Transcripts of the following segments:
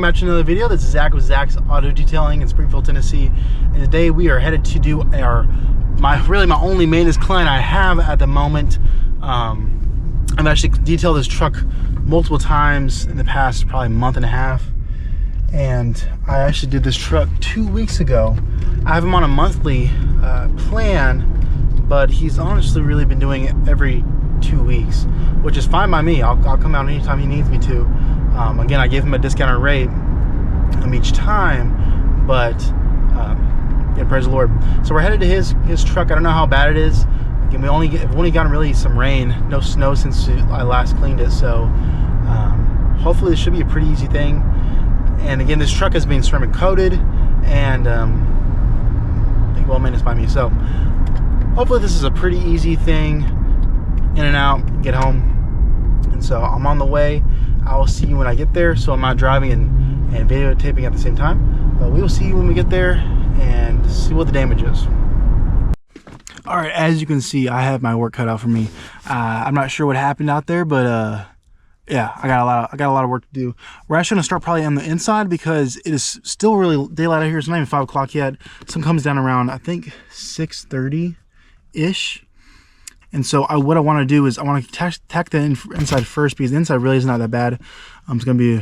welcome back to another video. This is Zach with Zach's Auto Detailing in Springfield, Tennessee. And today we are headed to do my only maintenance client I have at the moment. I've actually detailed this truck multiple times in the past probably month and a half. And I actually did this truck 2 weeks ago. I have him on a monthly plan, but he's honestly really been doing it every 2 weeks, which is fine by me. I'll come out anytime he needs me to. Again, I gave him a discounted rate each time, but yeah, praise the Lord. So we're headed to his truck. I don't know how bad it is. Again, we've only gotten really some rain, no snow since I last cleaned it. So hopefully this should be a pretty easy thing. And again, this truck is being ceramic coated and well managed by me. So hopefully this is a pretty easy thing. In and out, get home. And so I'm on the way. I will see you when I get there, so I'm not driving and videotaping at the same time. But we will see you when we get there and see what the damage is. All right, as you can see, I have my work cut out for me. I'm not sure what happened out there, but yeah, I got a lot of work to do. We're actually gonna start probably on the inside because it is still really daylight out here. It's not even 5 o'clock yet. Sun comes down around, I think, 6:30-ish. And so what I want to do is I want to tack the inside first, because the inside really is not that bad. It's going to be,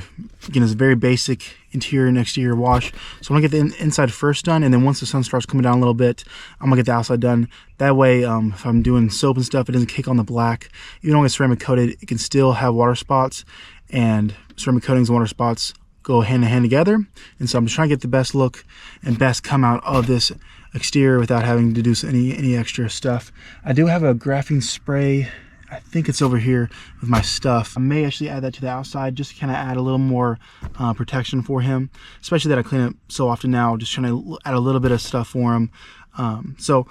again, it's a very basic interior and exterior wash. So I want to get the inside first done, and then once the sun starts coming down a little bit, I'm going to get the outside done. That way, if I'm doing soap and stuff, it doesn't kick on the black. Even though it's ceramic coated, it can still have water spots, and ceramic coatings and water spots go hand in hand together. And so I'm just trying to get the best look and best come out of this exterior without having to do any extra stuff. I do have a graphene spray. I think it's over here with my stuff. I may actually add that to the outside just to kind of add a little more protection for him, especially that I clean it so often now, just trying to add a little bit of stuff for him. So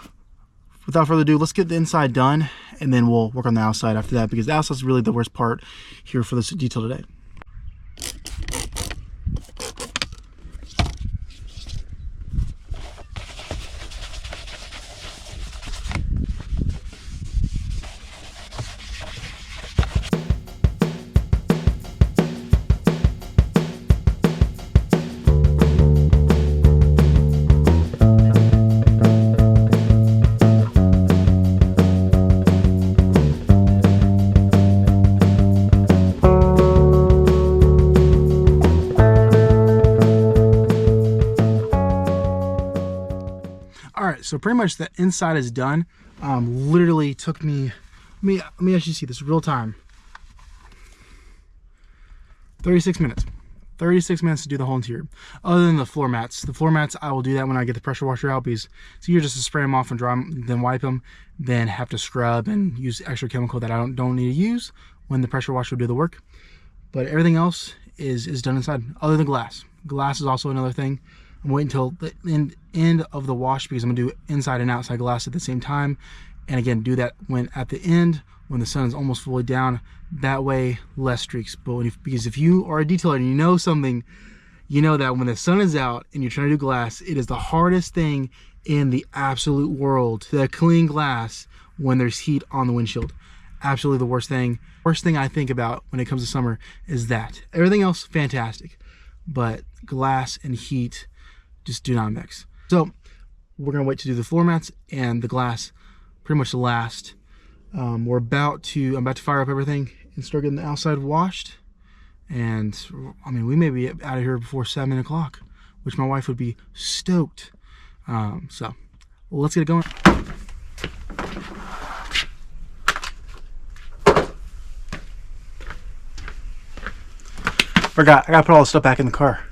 without further ado, let's get the inside done, and then we'll work on the outside after that, because the outside is really the worst part here for this detail today. So pretty much the inside is done. Literally took me, let me actually see this real time. 36 minutes. 36 minutes to do the whole interior. Other than the floor mats. The floor mats, I will do that when I get the pressure washer out, because it's easier just to spray them off and dry them, then wipe them, then have to scrub and use extra chemical that I don't need to use when the pressure washer will do the work. But everything else is done inside, other than glass. Glass is also another thing. I'm waiting until the end of the wash, because I'm gonna do inside and outside glass at the same time. And again, do that when at the end, when the sun is almost fully down. That way, less streaks. But because if you are a detailer and you know something, you know that when the sun is out and you're trying to do glass, it is the hardest thing in the absolute world to clean glass when there's heat on the windshield. Absolutely the worst thing. Worst thing I think about when it comes to summer is that. Everything else, fantastic. But glass and heat just do not mix. So we're gonna wait to do the floor mats and the glass pretty much the last. I'm about to fire up everything and start getting the outside washed. And I mean, we may be out of here before 7 o'clock, which my wife would be stoked. So let's get it going. I gotta put all the stuff back in the car.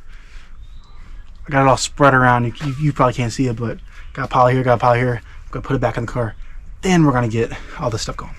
I got it all spread around. You probably can't see it, but got a pile here, got a pile here. I'm gonna put it back in the car. Then we're gonna get all this stuff going.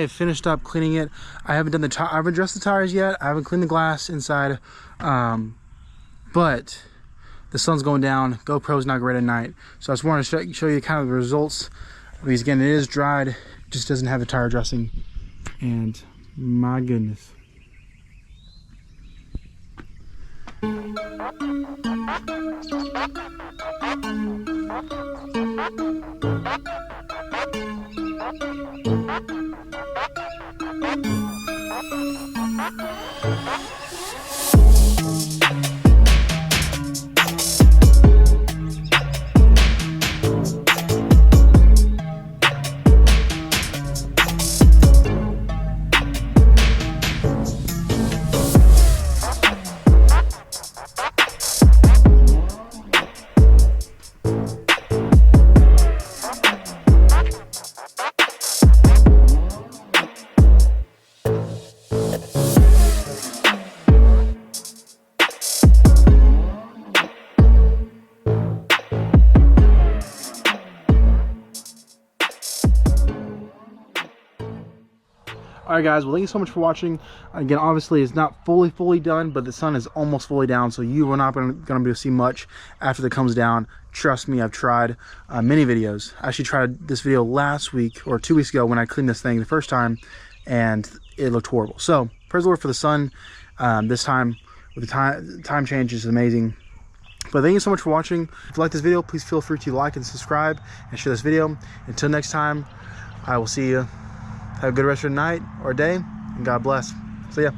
have finished up cleaning it. I haven't done I haven't addressed the tires yet. I haven't cleaned the glass inside, but the sun's going down. GoPro's not great at night, so I just wanted to show you kind of the results, because again, it is dried, it just doesn't have the tire dressing, and my goodness. All right, guys, well, thank you so much for watching. Again, obviously it's not fully done, but the sun is almost fully down, so you are not going to be able to see much after it comes down. Trust me, I've tried many videos. I actually tried this video last week or 2 weeks ago when I cleaned this thing the first time, and it looked horrible. So praise the Lord for the sun. This time with the time change is amazing. But thank you so much for watching. If you like this video, please feel free to like and subscribe and share this video. Until next time, I will see you. Have a good rest of your night or day, and God bless. See ya.